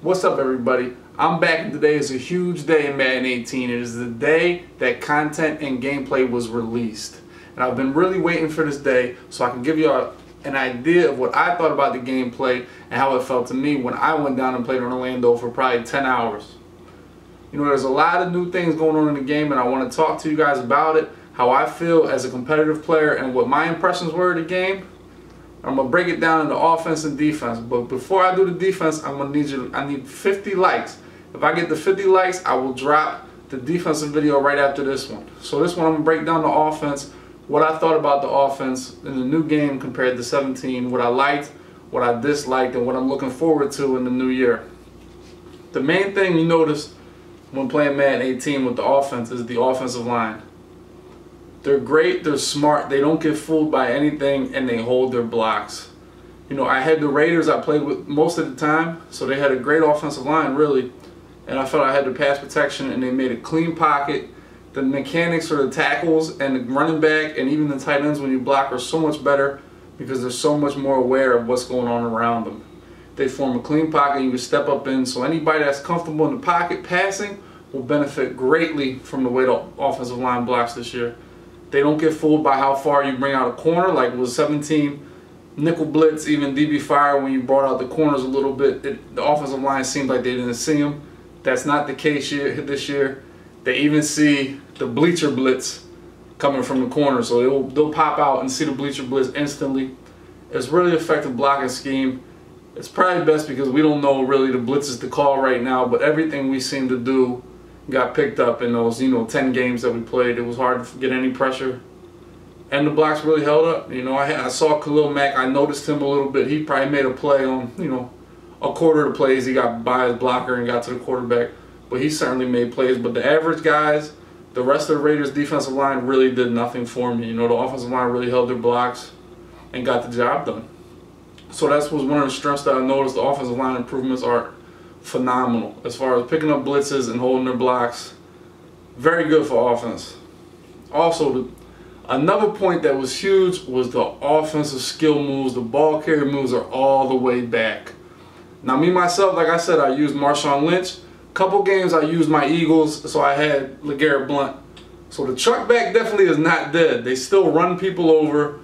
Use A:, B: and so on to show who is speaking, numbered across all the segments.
A: What's up, everybody? I'm back, and today is a huge day in Madden 18. It is the day that content and gameplay was released. And I've been really waiting for this day so I can give you an idea of what I thought about the gameplay and how it felt to me when I went down and played in Orlando for probably 10 hours. You know, there's a lot of new things going on in the game, and I want to talk to you guys about it, how I feel as a competitive player, and what my impressions were of the game. I'm going to break it down into offense and defense. But before I do the defense, I need 50 likes. If I get the 50 likes, I will drop the defensive video right after this one. So this one, I'm going to break down the offense, what I thought about the offense in the new game compared to 17, what I liked, what I disliked, and what I'm looking forward to in the new year. The main thing you notice when playing Madden 18 with the offense is the offensive line. They're great, they're smart, they don't get fooled by anything, and they hold their blocks. You know, I had the Raiders I played with most of the time, so they had a great offensive line, really. And I felt I had the pass protection, and they made a clean pocket. The mechanics for the tackles and the running back and even the tight ends when you block are so much better because they're so much more aware of what's going on around them. They form a clean pocket you can step up in, so anybody that's comfortable in the pocket passing will benefit greatly from the way the offensive line blocks this year. They don't get fooled by how far you bring out a corner, like with 17 nickel blitz, even DB fire when you brought out the corners a little bit. The offensive line seemed like they didn't see them. That's not the case this year. They even see the bleacher blitz coming from the corner, so they'll pop out and see the bleacher blitz instantly. It's really effective blocking scheme. It's probably best because we don't know really the blitzes to call right now, but everything we seem to do got picked up in those 10 games that we played. It was hard to get any pressure, and the blocks really held up. I saw Khalil Mack. I noticed him a little bit. He probably made a play on a quarter of the plays. He got by his blocker and got to the quarterback, but he certainly made plays. But the average guys, the rest of the Raiders defensive line really did nothing for me. The offensive line really held their blocks and got the job done. So that was one of the strengths that I noticed. The offensive line improvements are phenomenal as far as picking up blitzes and holding their blocks. Very good for offense. Also, another point that was huge was the offensive skill moves. The ball carrier moves are all the way back. Now, me myself, like I said, I used Marshawn Lynch. Couple games I used my Eagles, so I had LeGarrette Blount. So the truck back definitely is not dead. They still run people over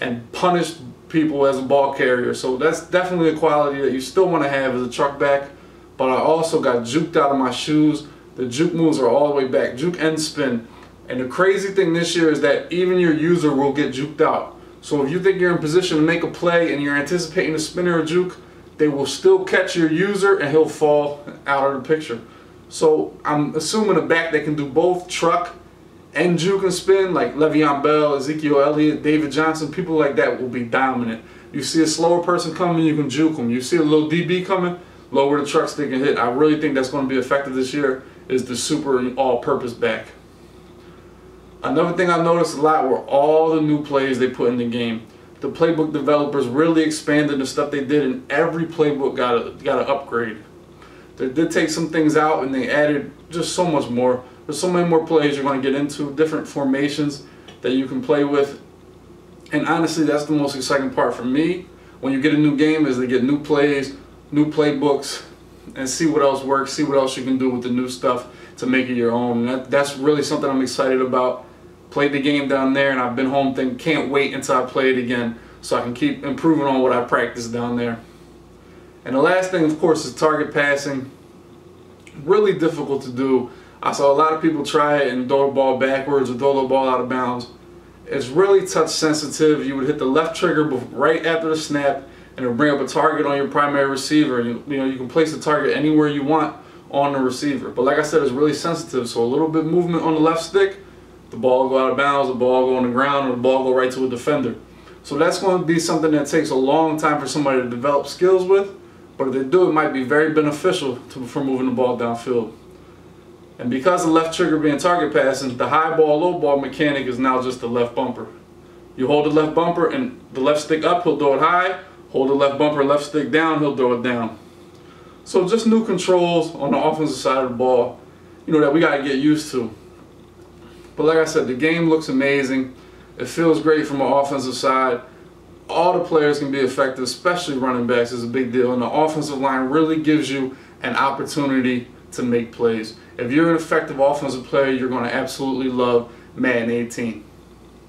A: and punish people as a ball carrier. So that's definitely a quality that you still want to have as a truck back. But I also got juked out of my shoes. The juke moves are all the way back, juke and spin. And the crazy thing this year is that even your user will get juked out. So if you think you're in position to make a play and you're anticipating a spin or a juke, they will still catch your user and he'll fall out of the picture. So I'm assuming a back that can do both truck and juke and spin, like Le'Veon Bell, Ezekiel Elliott, David Johnson, people like that will be dominant. You see a slower person coming, you can juke them. You see a little DB coming, lower the truck stick and hit. I really think that's going to be effective this year is the super all-purpose back. Another thing I noticed a lot were all the new plays they put in the game. The playbook developers really expanded the stuff they did, and every playbook got an upgrade. They did take some things out and they added just so much more. There's so many more plays you're going to get into, different formations that you can play with. And honestly, that's the most exciting part for me when you get a new game is to get new plays, new playbooks, and see what else works, see what else you can do with the new stuff to make it your own. And that's really something I'm excited about. Played the game down there, and I've been home thinking, can't wait until I play it again so I can keep improving on what I practiced down there. And the last thing, of course, is target passing. Really difficult to do. I saw a lot of people try it and throw the ball backwards or throw the ball out of bounds. It's really touch sensitive. You would hit the left trigger right after the snap, and it'll bring up a target on your primary receiver. You can place the target anywhere you want on the receiver. But like I said, it's really sensitive, so a little bit of movement on the left stick, the ball will go out of bounds, the ball will go on the ground, or the ball will go right to a defender. So that's going to be something that takes a long time for somebody to develop skills with, but if they do, it might be very beneficial for moving the ball downfield. And because of left trigger being target passing, the high ball, low ball mechanic is now just the left bumper. You hold the left bumper and the left stick up, he'll throw it high. Hold the left bumper, left stick down, he'll throw it down. So just new controls on the offensive side of the ball, that we got to get used to. But like I said, the game looks amazing. It feels great from an offensive side. all the players can be effective, especially running backs is a big deal. And the offensive line really gives you an opportunity to make plays. If you're an effective offensive player, you're going to absolutely love Madden 18.